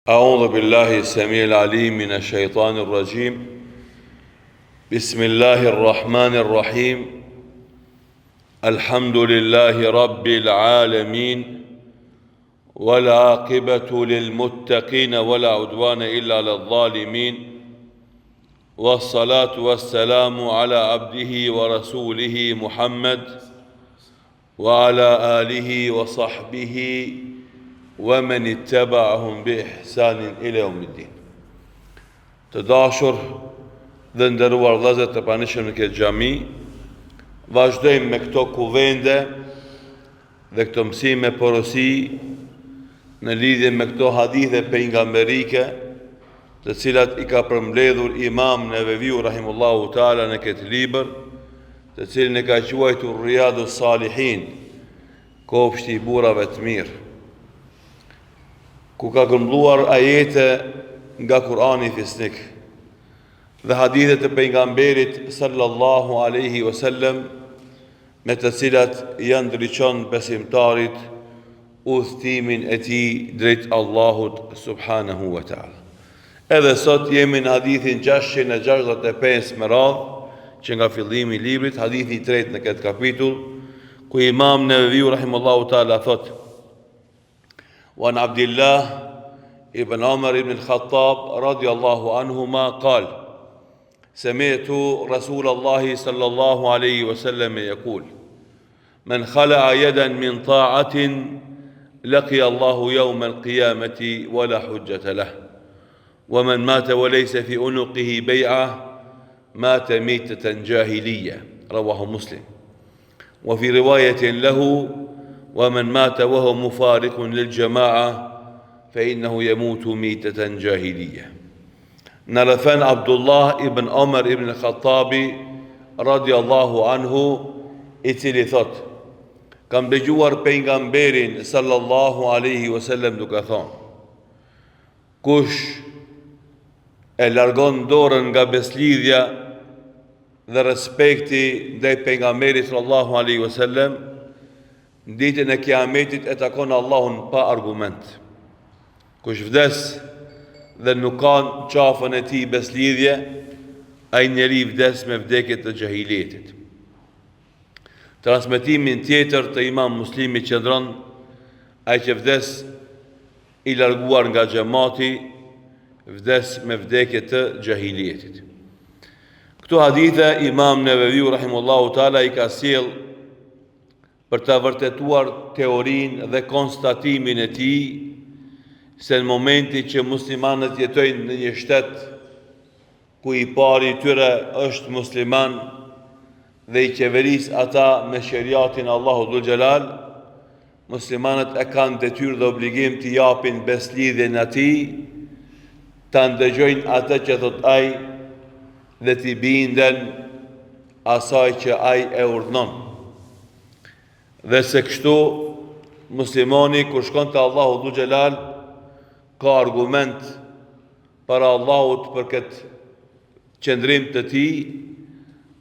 أعوذ بالله السميع العليم من الشيطان الرجيم. بسم الله الرحمن الرحيم. الحمد لله رب العالمين، والعاقبة للمتقين ولا عدوان إلا للظالمين، والصلاة والسلام على عبده ورسوله محمد وعلى آله وصحبه ومن اتبعهم بإحسان إلى يوم الدين. Të dashur dhe nderuar vëllezër të pranishëm në këtë xhami, vazhdojmë me këto kuvende dhe këto mësime porosi në lidhje me këto hadithe pejgamberike, të cilat i ka përmbledhur Imam Neveviu rahimullahu taala në këtë libër, të cilin e ka quajtur Riyadus Salihin, kopshti i burrave të mirë, ku ka grumbulluar ajete nga Kurani fisnik dhe hadithe të pejgamberit sallallahu alaihi wasallam, me të cilat janë ndriçon besimtarit udhëtimin e tij drejt Allahut subhanahu wa taala. Edhe sot jemi në hadithin 665 me radhë, që nga fillimi i librit, hadithi i tretë në këtë kapitull, ku Imam Neveviu rahimahullahu taala thotë: وعن عبد الله ابن عمر بن الخطاب رضي الله عنهما قال: سمعت رسول الله صلى الله عليه وسلم يقول: من خلع يدا من طاعة لقي الله يوم القيامة ولا حجة له، ومن مات وليس في عنقه بيعة مات ميتة جاهلية. رواه مسلم. وفي رواية له: ومن مات وهو مفارق للجماعة فإنه يموت ميتة جاهلية. نرفان عبد الله ابن عمر ابن الخطاب رضي الله عنه i cili thot: kam dëgjuar pejgamberin sallallahu alaihi wasallam duke thonë: kush e largon dorën nga beslidhja dhe respekti ndaj pejgamberit sallallahu alaihi wasallam, ditën e kiametit e takon Allahun pa argument. Kush vdes dhe nuk ka qafën e tij beslidhje, ai njeri vdes me vdekje të xahilietit. Transmetimin tjetër të Imam Muslimi qëndron: ai që vdes i larguar nga xhamati vdes me vdekje të xahilietit. Këto hadithe Imam Neveviu rahimahullahu taala i ka sjell për të vërtetuar teorinë dhe konstatimin e tij se në momenti që muslimanët jetojnë në një shtet ku i pari i tyre është musliman dhe i qeveris ata me sheriatin Allahu dhul xhelal, muslimanët e kanë detyrë dhe obligim të japin beslidhjen atij, ta ndëgjojnë atë që thot ai dhe t'i binden asaj që ai e urdhnon. Dhe se kështu muslimani kur shkon te Allahu dhul xhelal ka argument para Allahut për këtë qëndrim të tij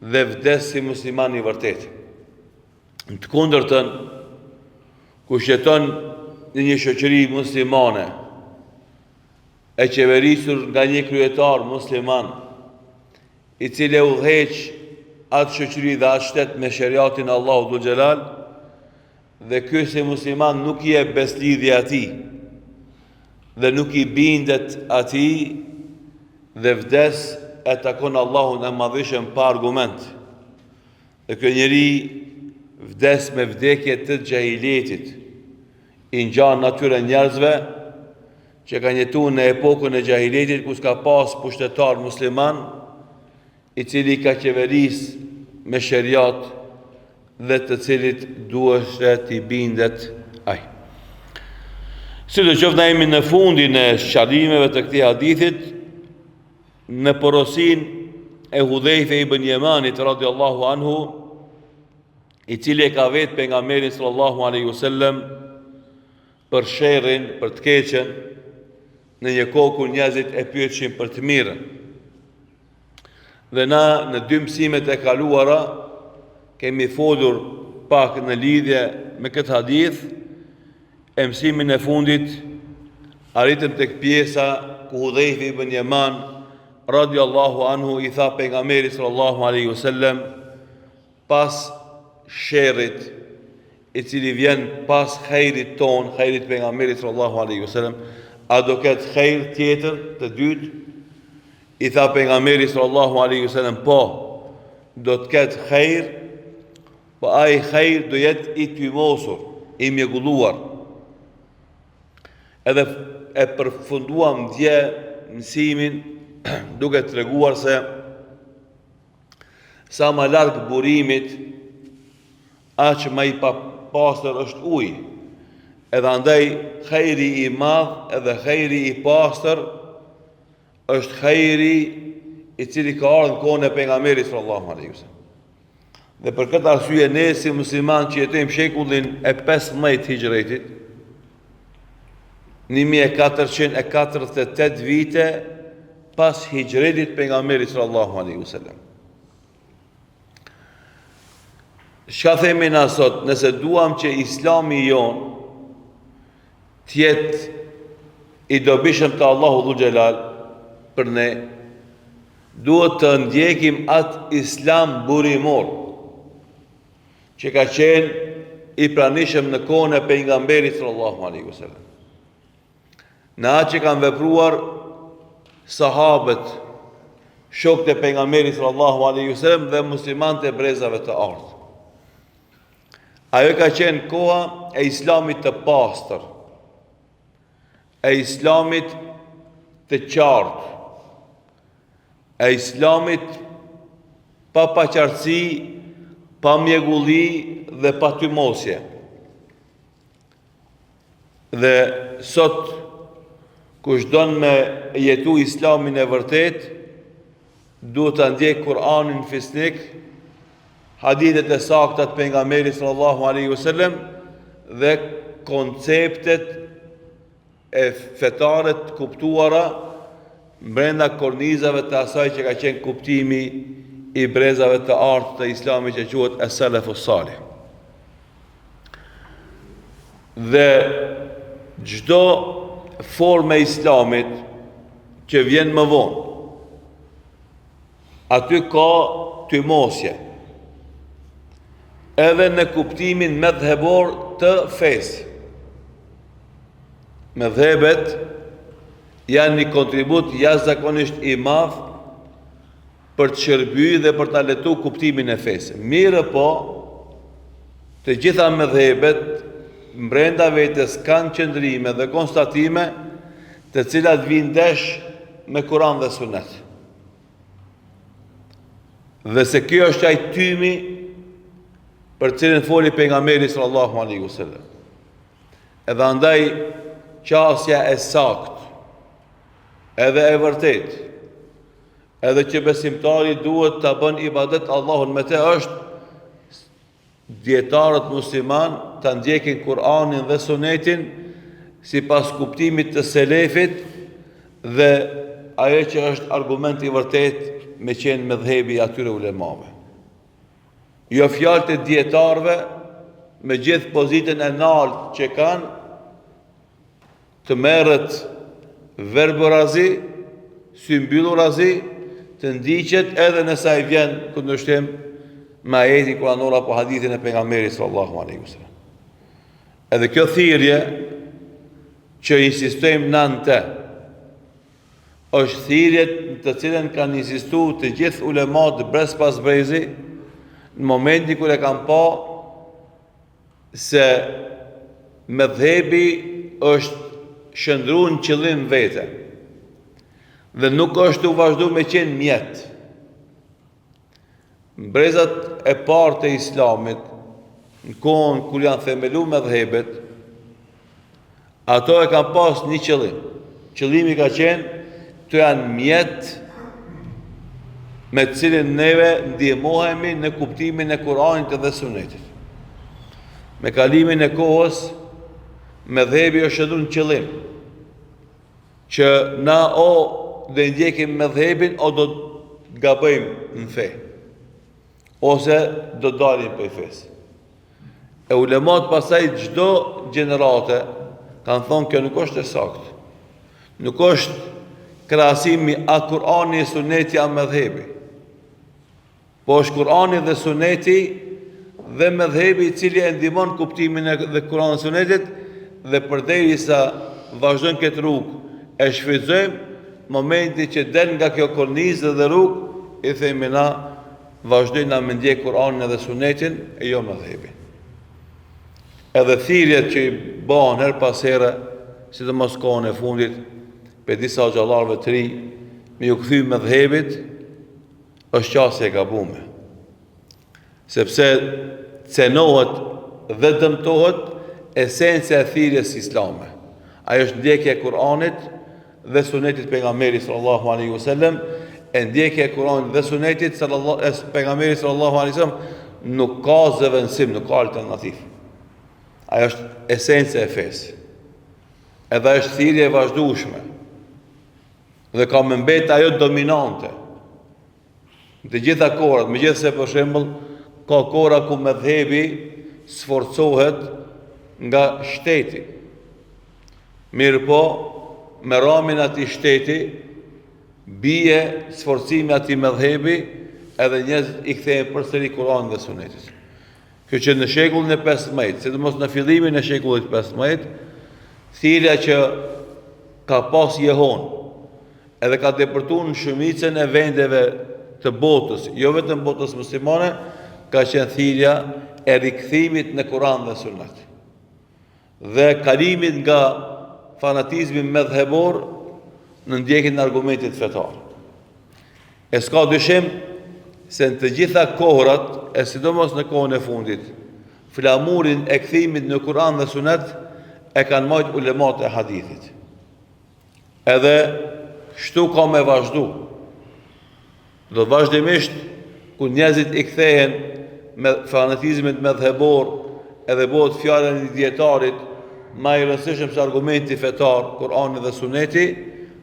dhe vdes si musliman i vërtet. Në të kundërtën, kush jeton në një shoqëri muslimane e qeverisur nga një kryetar musliman, i cili e udhëheq atë shoqëri dhe atë shtet me sheriatin Allahu dhul xhelal, dhe ky si musliman nuk i e beslidhje atij dhe nuk i bindet atij dhe vdes, e takon Allahun e madhëshëm pa argument. Dhe ky njeri vdes me vdekje të xahilietit, i ngjan natyre njerëzve që kanë jetuar në epokën e xahilietit, ku s'ka pas pushtetar musliman i cili ka qeveris me sheriat dhe të cilit duhet t'i bindet ai. Sidoqoftë na jemi në fundin e sqarimeve të këtij hadithit, në porosin e Hudhejfe ibn Jemanit radiallahu anhu, i cili e ka vetë pejgamberin sallallahu alaihi wasallam për sherrin, për të keqen, në një kohë kur njerëzit e pyetshin për të mirën. Dhe na në dy mësimet e kaluara kemi folur pak në lidhje me këtë hadith. E mësimin e fundit arritëm tek pjesa ku Hudhaifi ibn Yaman radiallahu anhu i tha pejgamberit sallallahu alaihi wasallam pas sherrit i cili vjen pas khejrit ton, khejrit pejgamberit sallallahu alaihi wasallam, a do ketë khejr tjetër të dytë? I tha pejgamberi sallallahu alaihi wasallam, po, do të ketë khejr, po ai khejr do jetë i tymosur, i mjegulluar. Edhe e përfunduam dje mësimin duke treguar se sa më larg burimit, aq më i papastër është uji. Edhe andaj khejri i madh edhe khejri i pastër është khejri i cili ka ardhur në kohën e pejgamberit sallallahu alaihi wasallam. Dhe për këtë arsye ne si musliman që jetojmë shekullin e 15 hijretit, 1448 vite pas hijretit pejgamberit sallallahu alaihi wasallam. Çka themi na sot, nëse duam që Islami jon tjetë i dobishëm të Allahu Dhul Gjelal për ne, duhet të ndjekim atë Islam burimor që ka qenë i pranishëm në kohën e pejgamberit sallallahu alaihi wasallam. Në atë që kanë vepruar sahabët, shokët e pejgamberit sallallahu alaihi wasallam dhe muslimanët e brezave të ardhur. Ajo ka qenë koha e Islamit të pastër, e Islamit të qartë, e Islamit pa paqartësi, pa mjegulli dhe pa tymosje. Dhe sot, kush don me jetu Islamin e vërtet, duhet të ndjek Kur'anin fisnik, hadithet e sakta të pejgamberit sallallahu alaihi wasallam dhe konceptet e fetare të kuptuara brenda kornizave të asaj që ka qenë kuptimi i brezave të artë të Islamit që quhet as-salafus salih. Dhe çdo formë e Islamit që vjen më vonë, aty ka tymosje, edhe në kuptimin medhebor të fesë. Medhebet janë një kontribut jashtëzakonisht i madh për të shërbyer dhe për ta letuar kuptimin e fesë. Mirë po, të gjitha medhebet brenda vetes kanë qëndrime dhe konstatime të cilat vijnë ndesh me Kur'an dhe Sunet. Dhe se kjo është ai tymi për cilën foli pejgamberi sallallahu alaihi wasallam. Edhe andaj qasja e sakt, edhe e vërtet, edhe që besimtari duhet të bën ibadet Allahun me te është dietarët musliman të ndjekin Kur'anin dhe Sunetin si pas kuptimit të selefit dhe ajo që është argument i vërtet me qenë medhebi atyre ulemave. Jo fjalët e dietarëve me gjithë pozitën e lartë që kanë të merret verburazi, symbylurazi, të ndiqet edhe nëse ai vjen kundërshtim me ajetin kuranor apo hadithin e pejgamberit sallallahu alaihi wasallam. Edhe kjo thirrje që insistojmë në të, është thirrje të cilën kanë insistuar të gjithë ulemat brez pas brezi, në momentin kur e kanë pa se medhebi është shëndruar në qëllim vete dhe nuk është u vazhdu me qenë mjet. Brezat e parë të Islamit, në kohën kur janë themelu medhebet, ato e kanë pas një qëllim. Qëllimi ka qenë të janë mjet me të cilin neve ndihmohemi në kuptimin e Kur'anit dhe Sunetit. Me kalimin e kohës, medhebi është shëndur në qëllim, që na o dhe ndjekim medhebin o do të gabojmë në fe, ose do të dalim për fesë. E ulemat pasaj çdo gjenerate kanë thonë kjo nuk është e saktë. Nuk është krahasimi a Kur'ani e Suneti a madhhebi. Po është Kur'ani dhe Suneti dhe madhhebi i cili e ndihmon kuptimin e Kur'anit dhe Sunetit, dhe përderisa vazhdojmë këtë rrugë, e shfrytëzojmë, momenti që del nga kjo kornizë dhe rrugë, i themi na vazhdojmë me ndjek Kur'anin dhe Sunetin e jo madhhebin. Edhe thirrjet që i bëhen her pas here, sidomos kohën e fundit, për disa xhallarëve të ri, me u kthy madhhebit, është qasje e gabuar. Sepse cenohet dhe dëmtohet esenca e thirrjes islame. Ajo është ndjekja e Kur'anit dhe Sunetit pejgamberit sallallahu alaihi wasallam. E ndjekja e Kur'anit dhe Sunetit pejgamberit sallallahu alaihi wasallam nuk ka zëvendësim, nuk ka alternativë. Ajo është esenca e fesë. Edhe është thirrje e vazhdueshme. Dhe ka më mbet ajo dominante. Në të gjitha kohrat, megjithëse për shembull ka kohra ku madhhebi sforcohet nga shteti. Mirë po, me ramin ati shteti, bie sforcimi ati madhhebi, edhe njerëzit i kthehen përsëri Kur'anit dhe Sunetit. Kjo që në shekullin e 15, sidomos në fillimin e shekullit 15, thirrja që ka pas jehon, edhe ka depërtuar në shumicën e vendeve të botës, jo vetëm botës muslimane, ka qenë thirrja e rikthimit në Kur'an dhe Sunet. Dhe kalimit nga fanatizmi medhhebor në ndjekjen e argumentit fetar. E s'ka dyshim se në të gjitha kohrat, e sidomos në kohën e fundit, flamurin e kthimit në Kur'an dhe Sunet e kanë marrë ulemat e hadithit. Edhe kështu ka me vazhdu. Do vazhdimisht, ku njerëzit i kthehen me fanatizmit medhhebor, edhe bëhet fjala e dietarit më i rëndësishëm se argumenti fetar, Kur'ani dhe Suneti,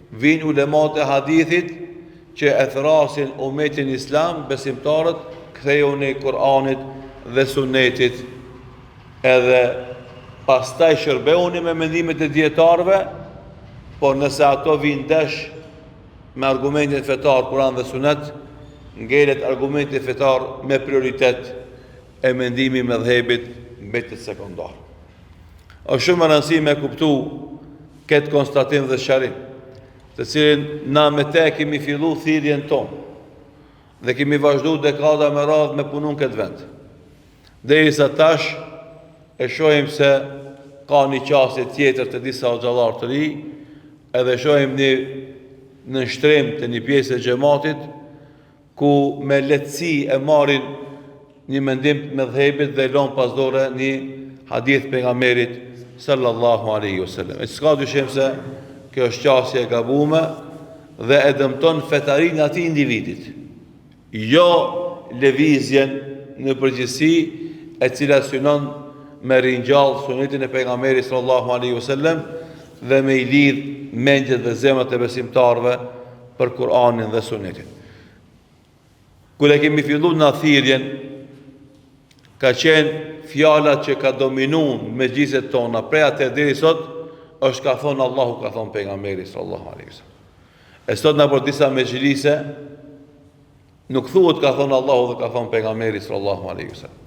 vinë ulemat e hadithit që e thrasin umetin islam, besimtarët, kthehuni Kur'anit dhe Sunetit, edhe pastaj shërbeuni me mendimet e dietarëve, por nëse ato vinë ndesh me argumentin fetar, Kur'an dhe Sunet, ngelet argumenti fetar me prioritet, e mendimi madhhebit mbetet sekondar. Është shumë e rëndësishme me kuptu këtë konstatim dhe sqarim, të cilin na me te kemi fillu thirrjen tonë dhe kemi vazhdu dekada me radhë me punun këtë vend. Derisa tash e shohim se ka një qasje tjetër të disa xhallar të ri, edhe shohim një nënshtrim të një pjesë e xhamatit ku me lehtësi e marrin një mendim të mëdhëbit dhe lën pas dore një hadith pejgamberit sallallahu alaihi wasallam. S'ka dyshim se kjo është qasje e gabuar dhe e dëmton fetarinë e atij individit. Jo lëvizjen në përgjithësi e cila synon me ringjall sunetin e pejgamberit sallallahu alaihi wasallam dhe me i lidh mendjet dhe zemrat e besimtarëve për Kur'anin dhe Sunetin. Kur e kemi filluar në thirrjen, ka qenë fjalat që ka dominuar me gjizet tona prej atë deri sot, është ka thonë Allahu, ka thonë pejgamberi sallallahu alaihi wasallam. E sot në për disa mexhlise nuk thuhet ka thonë Allahu dhe ka thonë pejgamberi sallallahu alaihi wasallam,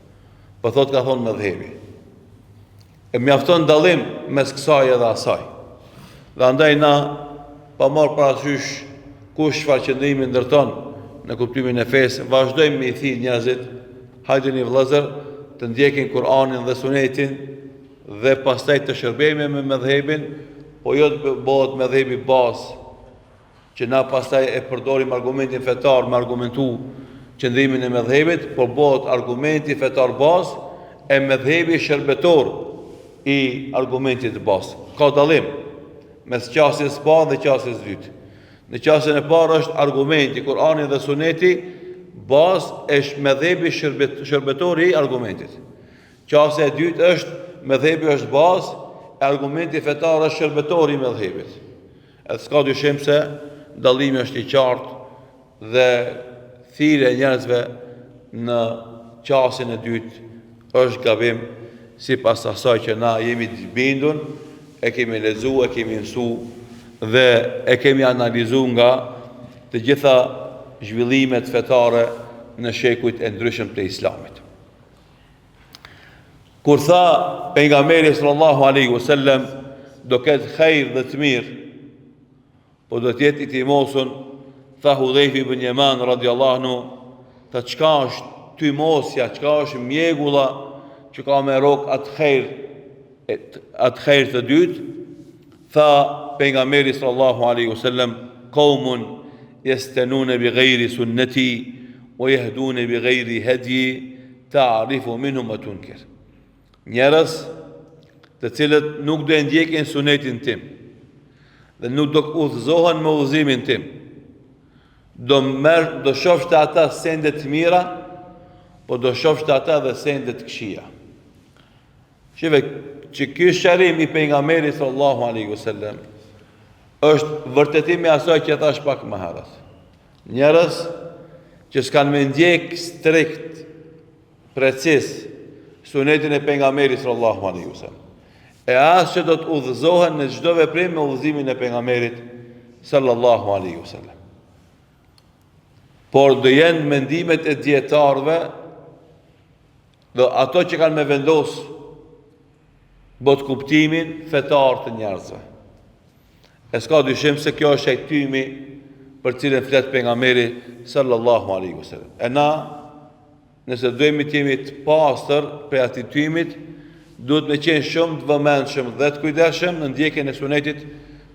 po thot ka thonë mëdhëbi. E mjafton dallim mes kësaj edhe asaj. Dhe andaj na pa marrë parasysh kush çfarë qëndrimi ndërton në kuptimin e fesë, vazhdojmë me i thirr njerëzit, hajdeni vëllezër, të ndjekin Kur'anin dhe Sunetin dhe pastaj të shërbejmë me mëdhëbin, po jo të bëhet mëdhëbi bazë që na pastaj e përdorim argumentin fetar me argumentu qëndrimin e mëdhëbit, por bëhet argumenti fetar bazë e mëdhëbi shërbetor i argumentit bazë. Ka dallim mes qasjes së parë dhe qasjes së dytë. Në qasjen e parë është argumenti Kur'ani dhe Suneti, bazë është mëdhëbi shërbetori i argumentit. Qasja e dytë është mëdhëbi është bazë, e argumenti fetar është shërbetori i mëdhëbit. Edhe s'ka dyshim se dallimi është i qartë dhe thirrja e njerëzve në qasjen e dytë është gabim, sipas asaj që na jemi të bindur, e kemi lexuar, e kemi mësuar dhe e kemi analizuar nga të gjitha zhvillimet fetare në shekujt e ndryshëm të Islamit. Kur tha pejgamberi sallallahu alaihi wasallam do ketë khejr dhe të mirë, po do t'jetë i timosën, tha Hudhejfi ibn Yaman radiallahu anhu, tha çka është tymosja, çka është mjegulla që ka me rok atë khejr të dytë, tha pejgamberi sallallahu alaihi wasallam, qaumun yastanuna bi ghayri sunnati wa yahduna bi ghayri hadyi ta'rifu minhum ma tunkir. Njerëz të cilët nuk do e ndjekin sunetin tim dhe nuk do udhëzohen me udhëzimin tim, do shofshte ata sende të mira, po do shofshte ata dhe sende të këqija. Shive që ky shërim i pejgamberit sallallahu alaihi wasallam është vërtetimi i asaj që thash pak më herët. Njerëz që s'kan me ndjek strikt, precis sunetin e pejgamberit sallallahu alaihi wasallam. E as që do të udhëzohen në çdo veprim me udhëzimin e pejgamberit sallallahu alaihi wasallam. Por do jenë mendimet e dietarëve dhe ato që kanë me vendos bot kuptimin fetar të njerëzve. E s'ka dyshim se kjo është shejtimi për cilën flet pejgamberi sallallahu alaihi wasallam. E na, nëse dojmë të jemi të pastër për atij tymit, duhet me qenë shumë të vëmendshëm dhe të kujdesshëm në ndjekjen e sunetit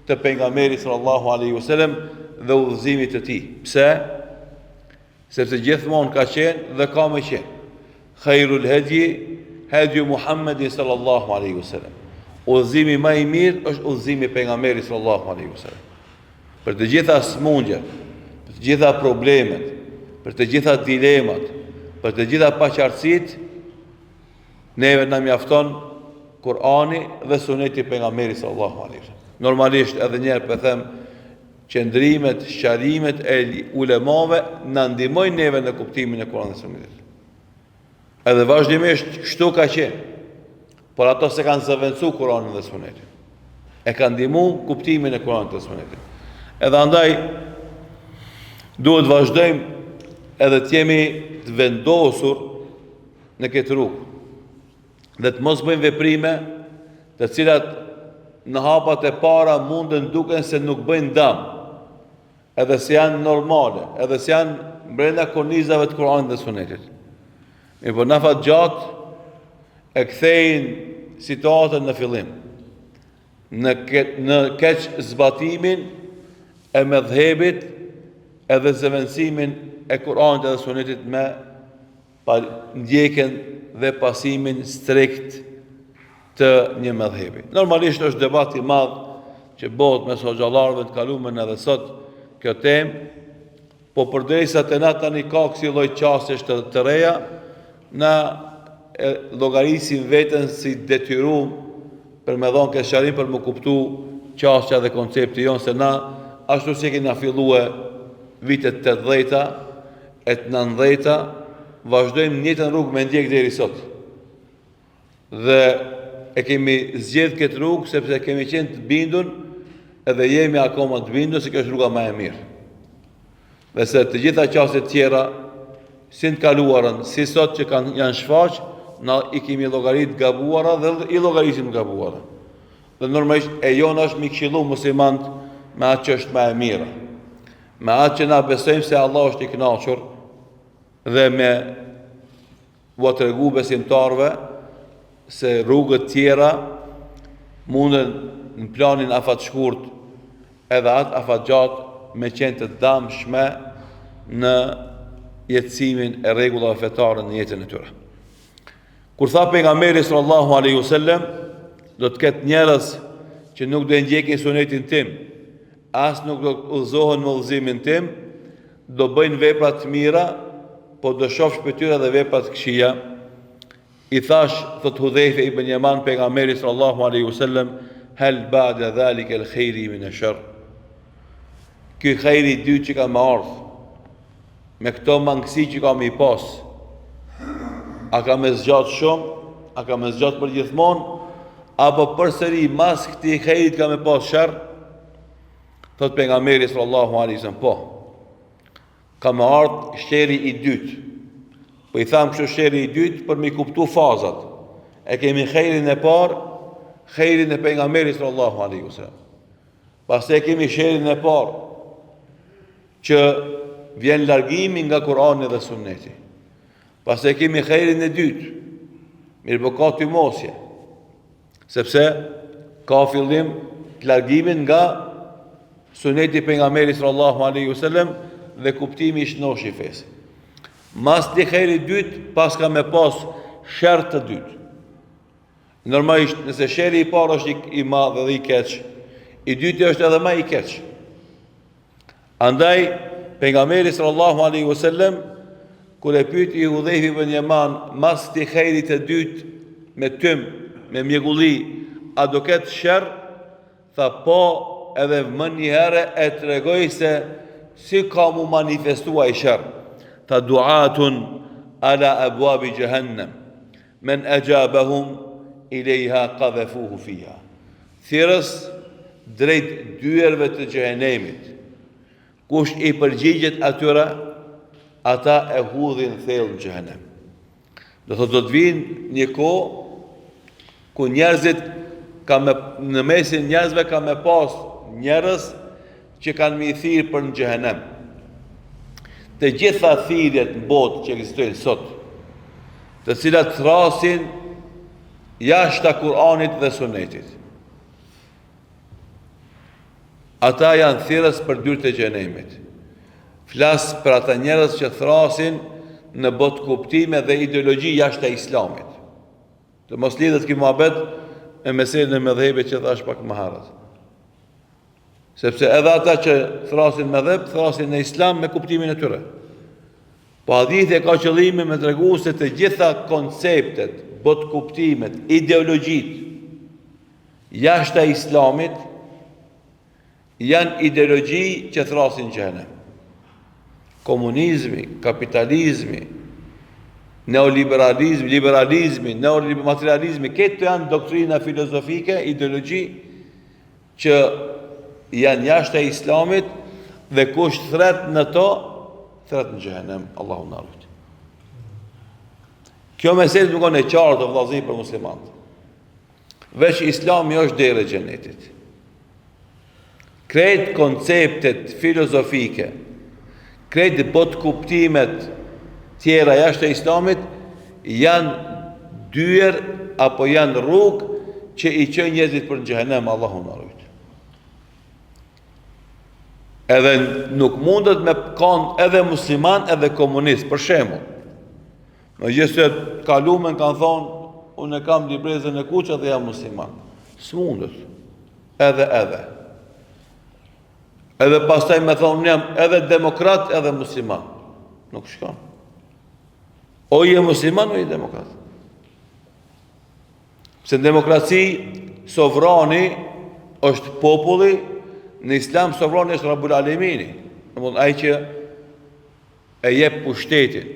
të pejgamberit sallallahu alaihi wasallam dhe udhëzimit të tij. Pse? Sepse gjithmonë ka qenë dhe ka me qenë khairul hadyi Muhammedi sallallahu alaihi wasallam. Udhëzimi më i mirë është udhëzimi i pejgamberit sallallahu alaihi wasallam. Për të gjitha smundjet, për të gjitha problemet, për të gjitha dilemat, për të gjitha paqartësitë, neve na mjafton Kur'ani dhe suneti i pejgamberit sallallahu alaihi wasallam. Normalisht edhe një herë po them, qëndrimet, sqarimet e ulemave na ndihmojnë neve në kuptimin e Kur'anit dhe sunetit. Edhe vazhdimisht kështu ka qenë. Por ato se kanë zëvendësuar Kur'anin dhe sunetin. E kanë ndihmuar kuptimin e Kur'anit dhe sunetit. Edhe andaj duhet vazhdojmë edhe të jemi të vendosur në këtë rrugë dhe të mos bëjmë veprime të cilat në hapat e para mundën duken se nuk bëjnë dëm, edhe se janë normale, edhe se janë brenda kornizave të Kur'anit dhe sunetit. Po na fat gjatë e kthejnë situatën në fillim, në keq zbatimin e medhhebit edhe zëvendësimin e Kur'anit dhe sunetit me ndjekjen dhe pasimin strikt të një medhhebi. Normalisht është debat i madh që bëhet mes hoxhallarëve të kaluar edhe sot kjo temë, po përderisa të na tani ka kësi lloj çështjesh të reja, na llogarisim veten si detyruar për me dhënë kësharim për më kuptu çështja dhe koncepti jon, se na ashtu si kemi filluar vitet 80-ta, e 90-ta, vazhdojmë në njëjtën rrugë me ndjek deri sot. Dhe e kemi zgjedhë këtë rrugë sepse kemi qenë të bindur edhe jemi akoma të bindur se kjo është rruga më e mirë. Dhe se të gjitha çështjet tjera, si të kaluarën, si sot që janë shfaq, na i kemi llogarit gabuara dhe i llogarisim gabuara. Dhe normalisht e jona është mi këshillu muslimant me atë që është më e mira. Me atë që na besojmë se Allah është i kënaqur dhe me u tregu besimtarve se rrugët tjera mundën në planin afat shkurt edhe atë afat gjatë me qenë të dëmshme në jetësimin e rregullave fetare në jetën e tyre. Kur tha pejgamberi sallallahu alaihi wasallam, do të ketë njerëz që nuk do ndjekin sunetin tim, as nuk do udhëzohen me udhëzimin tim, do bëjnë vepra të mira, po do shofsh për tyre dhe vepra të këqija. I thash, thot Hudhejfe ibn Yaman pejgamberi sallallahu alaihi wasallam, hal ba'da dhalika al-khairi min ash-sharr. Ky khairi i dytë që ka më ardhur, me këto mangësi që ka më i pas, a ka më zgjat shumë, a ka më zgjat për gjithmonë, apo përsëri mas këtij khairit ka më pas sharr? Thot pejgamberi sallallahu alaihi wasallam, po, ka më ardhur shteri i dytë. Po i tham kështu shteri i dytë për mi kuptu fazat. E kemi khejrin e parë, khejrin e pejgamberit sallallahu alaihi wasallam. Pastaj kemi shtrin e parë, që vjen largimi nga Kurani dhe Sunneti. Pastaj kemi khejrin e dytë, mirë po ka ty mosje, sepse ka fillim të largimin nga Sunneti pejgamberit sallallahu alaihi wasallam dhe kuptimi i shnosh i fesë. Mas të khejri dytë, pas ka me pas shërë të dytë. Normalisht, nëse shëri i parë është i madh dhe i keq, i dytë është edhe më i keq. Andaj, pejgamberi sallallahu alaihi wasallam, kur e pyeti Hudhaifa ibn Yaman, mas të khejrit të dytë me tym, me mjegulli, a do ketë shërë? Tha po, edhe më një herë e tregoj se si ka mu manifestua i shërë. Tha duatun ala abwabi jahannam, men ajabahum ilaiha qadhafuhu fiha. Thirrës drejt dyerve të xhehenemit. Kush i përgjigjet atyre, ata e hudhin thellë në xhehenem. Do të vinë një kohë ku njerëzit në mesin njerëzve ka me pas njerëz që kanë me i thirë për në xhehenem. Të gjitha thirrjet në botë që ekzistojnë sot, të cilat thrasin jashtë Kur'anit dhe Sunetit, ata janë thirrës për dyert e xhenemit. Flas për ata njerëz që thrasin në botë kuptime dhe ideologji jashtë Islamit. Të mos lidhet ky muhabet me meselën e mëdhëbit që thash pak më herët. Sepse edhe ata që thrasin mëdhëb, thrasin në Islam me kuptimin e tyre. Po hadithi ka qëllimin me tregu se të gjitha konceptet, botë kuptimet, ideologjit jashtë Islamit janë ideologji që thrasin xhenem. Komunizmi, kapitalizmi, neoliberalizmi, liberalizmi, neoliberalizmi, këto janë doktrina filozofike, ideologji që janë jashtë Islamit dhe kush thret në to, thret në xhenem, Allahu na ruaj. Kjo meselë nuk është e qartë të vëllezër për muslimanët. Veç Islami është dera e xhenetit. Krejt konceptet filozofike, krejt botë kuptimet tjera jashtë Islamit janë dyer apo janë rrugë që i çojnë njerëzit për në xhenem, Allahu na ruaj. Edhe nuk mundet me kanë edhe musliman edhe komunist, për shembull. Në gjithë se kalumen kanë thonë, unë e kam librezën e kuqe dhe jam musliman. S'mundet. Edhe. Edhe pastaj me thonë, unë jam edhe demokrat edhe musliman. Nuk shkon. O je musliman o je demokrat. Se në demokraci, sovrani është populli, në Islam sovrani është Rabbul Alemini. Ai që e jep pushtetin,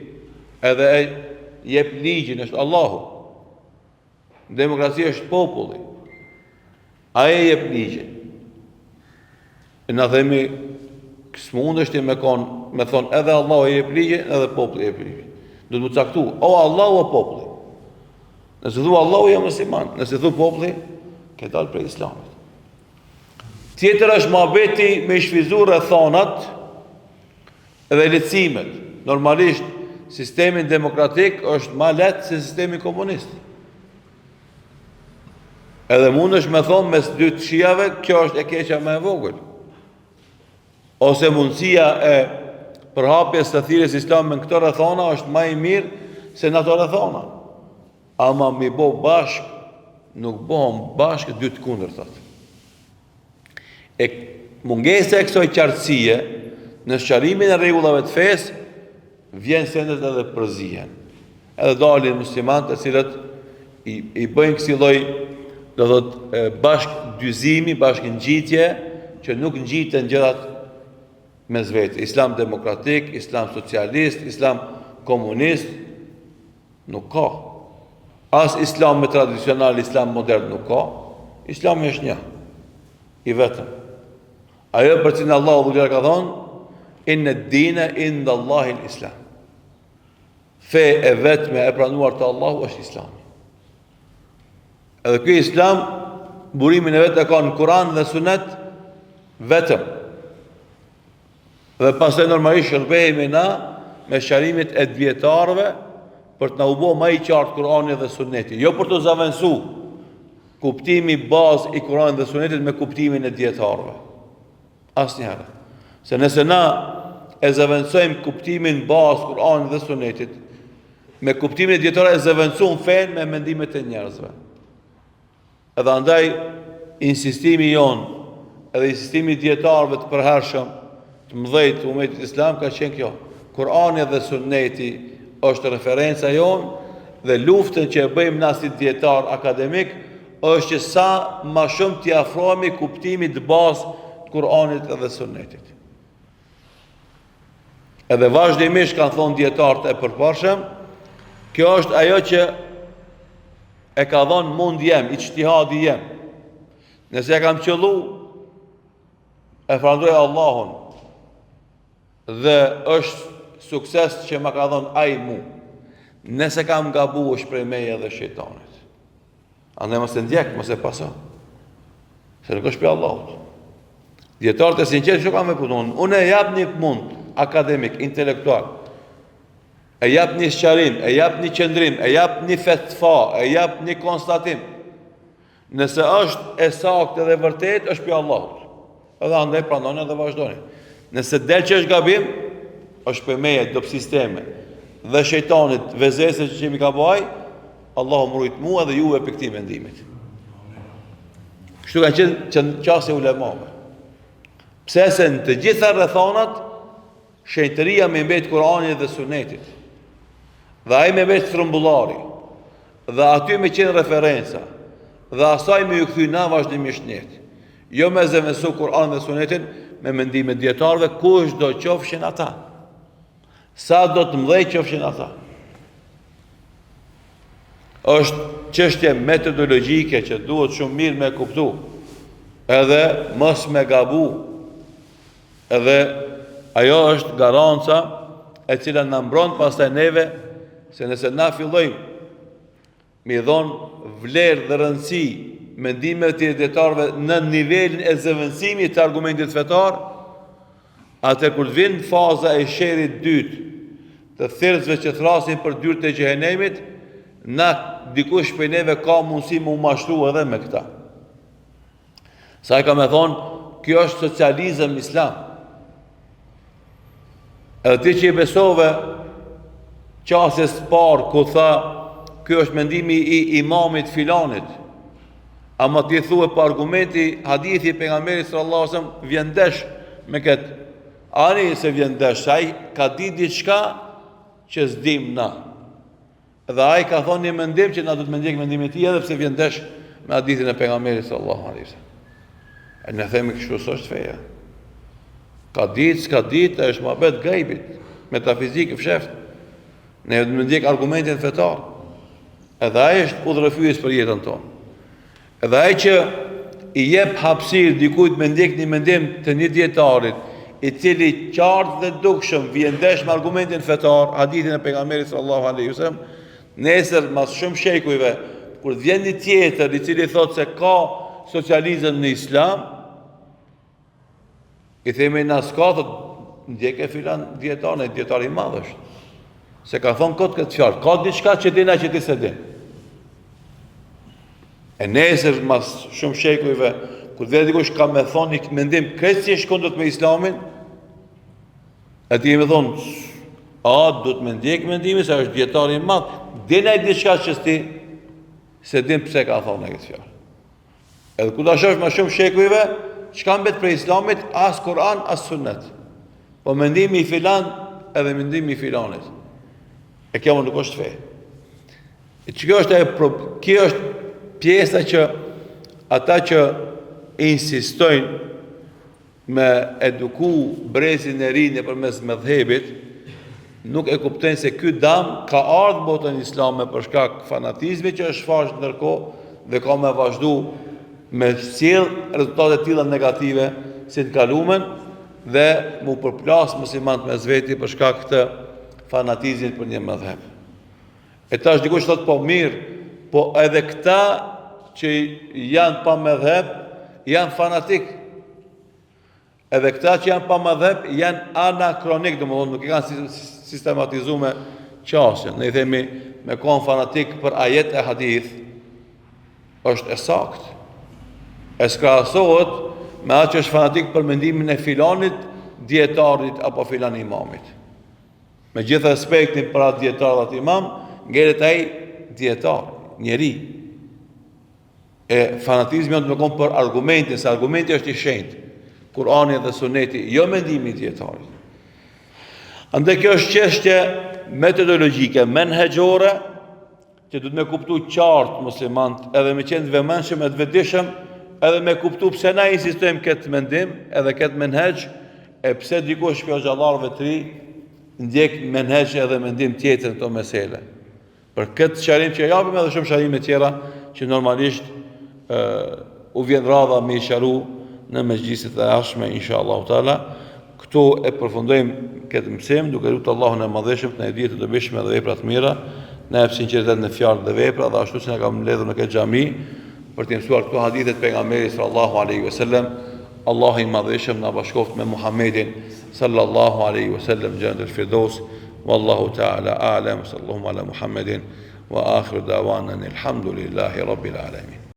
edhe e jep ligjin është Allahu. Demokracia është populli. Ai e jep ligjin. E na themi, s'mundesh me thonë edhe Allahu e jep ligjin, edhe populli e jep ligjin. Do të më caktu, o Allahu o populli. Nëse thu Allahu je musliman, nëse thu populli, ke dalë prej Islamit. Tjetër është muhabeti me shfizu rrethonat dhe lehtësimet. Normalisht, sistemin demokratik është ma lehtë se sistemi komunist. Edhe mundesh me thonë mes dy të shijave, kjo është e keqja më e vogël. Ose mundësia e përhapjes të thirrjes Islam me këto rrethona është më e mirë se në ato rrethona. Ama mi bo bashk, nuk bohëm bashk dy të kundërtat. E mungesa e kësaj qartësie në sqarimin e rregullave të fesë vjen sendet edhe përzihen. Edhe dalin muslimanët të cilët i bëjnë kësi lloj, do thotë, bashkëdyzimi, bashkëngjitje që nuk ngjiten gjërat mes vetë. Islam demokratik, Islam socialist, Islam komunist nuk ka. As Islam me tradicional, Islam modern nuk ka. Islami është një, i vetëm. Ajo për cilën Allahu dhullar ka thonë, inna ad-dina inda Allahi l-Islam. Fe e vetme e pranuar të Allahu është Islami. Edhe ky Islam, burimin e vetë e ka në Kur'an dhe Sunet vetëm. Dhe pastaj normalisht shërbehemi na me shërimit e dietarëve për të na u bë më i qartë Kur'ani dhe Suneti, jo për të zaventu kuptimi bazë i Kur'anit dhe Sunetit me kuptimin e dietarëve. Asnjëherë. Se nëse na e zaventojmë kuptimin bazë Kur'anit dhe Sunetit me kuptimin e dietarëve, e zaventojmë fen me mendimet e njerëzve. Edhe andaj insistimi jon, edhe insistimi i dietarëve të përhershëm të mëdhej të umetit islam ka qenë kjo. Kur'ani dhe Sunneti është referenca jonë dhe luftën që e bëjmë na si dietar akademik është që sa më shumë t'i afrohemi kuptimit të bazë të Kur'anit dhe Sunnetit. Edhe vazhdimisht kanë thonë dietarët e përparshëm, kjo është ajo që e ka dhënë mund jem, ijtihadi jem. Nëse e kam qëllu, e falenderoj Allahun dhe është sukses që më ka dhënë ai mu. Nëse kam gabu është prej meje dhe shejtanit. Andaj mos e ndjek, mos e paso. Se nuk është për Allahut. Dietarët e sinqertë që kanë me punon, unë e jap një mund akademik, intelektual. E jap një sqarim, e jap një qendrim, e jap një fetva, e jap një konstatim. Nëse është e saktë dhe vërtet, është për Allahut. Edhe andaj pranoni dhe vazhdoni. Nëse del që është gabim, është për meje, do sisteme dhe shejtanit vezese që mi ka bëj, Allahu më rujt mua dhe juve për këtij mendimit. Kështu kanë qenë qasë e ulemave. Pse se në të gjitha rrethonat, shenjtëria me mbet Kur'anit dhe Sunetit. Dhe ai me mbet frumbullari. Dhe aty me qenë referenca. Dhe asaj me ju kthy na vazhdimisht njët. Jo me zëvendësu Kur'anin dhe Sunetin me mendime dietarëve, kush do qofshin ata. Sa do të mëdhej qofshin ata. Është çështje metodologjike që duhet shumë mirë me kuptu, edhe mos me gabu, edhe ajo është garanca e cila na mbron pastaj neve, se nëse na fillojmë me dhonë vlerë dhe rëndësi mendimet të dietarëve në nivelin e zëvendësimit të argumentit fetar, atë kur të vinë faza e sherit dytë të thirrësve që thrasin për dyrtë e xhehenemit, na dikush për neve ka mundësi më mashtru edhe me këta. Sa e ka me thonë, kjo është socializëm islam. Edhe ti që i besove qasjes parë, ku tha, kjo është mendimi i imamit filanit, ama ti thue për argumenti, hadithi pejgamberit sallallahu alajhi wasallam vjen ndesh me këtë. Ani se vjen ndesh, ai ka ditë diçka që s'dim na. Dhe ai ka thonë një mendim që na do të ndjek mendimin e tij edhe pse vjen ndesh me hadithin e pejgamberit sallallahu alajhi wasallam. E ne themi kështu s'është feja. Ka ditë, s'ka ditë, është mohabet gajbit, metafizik fsheft. Ne do të ndjek argumentin fetar. Edhe ai është udhërfyes për jetën tonë. Edhe ai që i jep hapësirë dikujt me ndjek një mendim të një dietarit, i cili qartë dhe dukshëm vjen ndesh me argumentin fetar, hadithin e pejgamberit sallallahu alaihi wasallam, nesër mas shumë shekujve, kur vjen një tjetër i cili thotë se ka socializëm në islam, i themi na s'ka, thotë ndjek e filan dietar, dietar i madh është. Se ka thonë këtë fjalë, ka diçka që dina që ti se din. E nesër mas shumë shekujve, kur vjen dikush ka me thonë një mendim krejtësisht kundër me islamin, aty më thonë, a do të më ndjek mendimin se është dietar i madh, dina diçka që ti se din pse ka thonë këtë fjalë. Edhe kur ta shohësh më shumë shekujve, çka mbet për islamit, as Kur'an, as Sunnet. Po mendimi i filan edhe mendimi i filanit. E kjo nuk është fe. Kjo është pjesa që ata që insistojnë me eduku brezin e ri nëpërmes mëdhëbit, nuk e kuptojnë se ky dam ka ardhur botën islame për shkak fanatizmit që është shfaqur ndërkohë dhe ka me vazhdu me sjell rezultate të tilla negative si të kalumen dhe mu përplas muslimanët me zveti për shkak të fanatizmit për një mëdhëb. E tash dikush thot po mirë, po edhe këta që janë pa mëdhëb janë fanatik. Edhe këta që janë pa mëdhëb janë anakronik, domethënë nuk e kanë sistematizuar qasjen. Ne I themi me kon fanatik për ajet e hadith është e saktë. E s'krahasohet me atë që është fanatik për mendimin e filanit dietarit apo filan imamit. Me gjithë respektin për atë dietar dhe atë imam, ngeret ai dietar, njeri. E fanatizmi janë të me kon për argumentin, se argumenti është I shenjtë. Kurani dhe Suneti, jo mendimi I dietarit. Andaj kjo është çështje metodologjike, menhexhore, që duhet me kuptu qartë muslimant, edhe me qenë të vëmendshëm e të vetëdijshëm, edhe me kuptu pse na insistojmë këtë mendim, edhe këtë menhexh, e pse dikush prej xhallarëve të ri ndjek menhexh edhe mendim tjetër në këto mesele. Për këtë sqarim që japim edhe shumë sqarime tjera që normalisht u vjen radha me I sqaru në mezhliset e ardhshme inshallah taala. Këtu e përfundojmë këtë mësim duke lutur Allahun e Madhëshëm të na dijë të dobishme dhe vepra të mira, na jap sinqeritet në fjalë dhe vepra, dhe ashtu si na ka mbledhur në këtë xhami për të mësuar këto hadithe të pejgamberit sallallahu alaihi wasallam. Allahu I Madhëshëm na bashkoft me Muhammedin sallallahu alaihi wasallam jannatul firdaus. Wallahu ta'ala a'lam. Sallallahu ala Muhammedin wa akhiru da'wana alhamdulillahi rabbil alamin.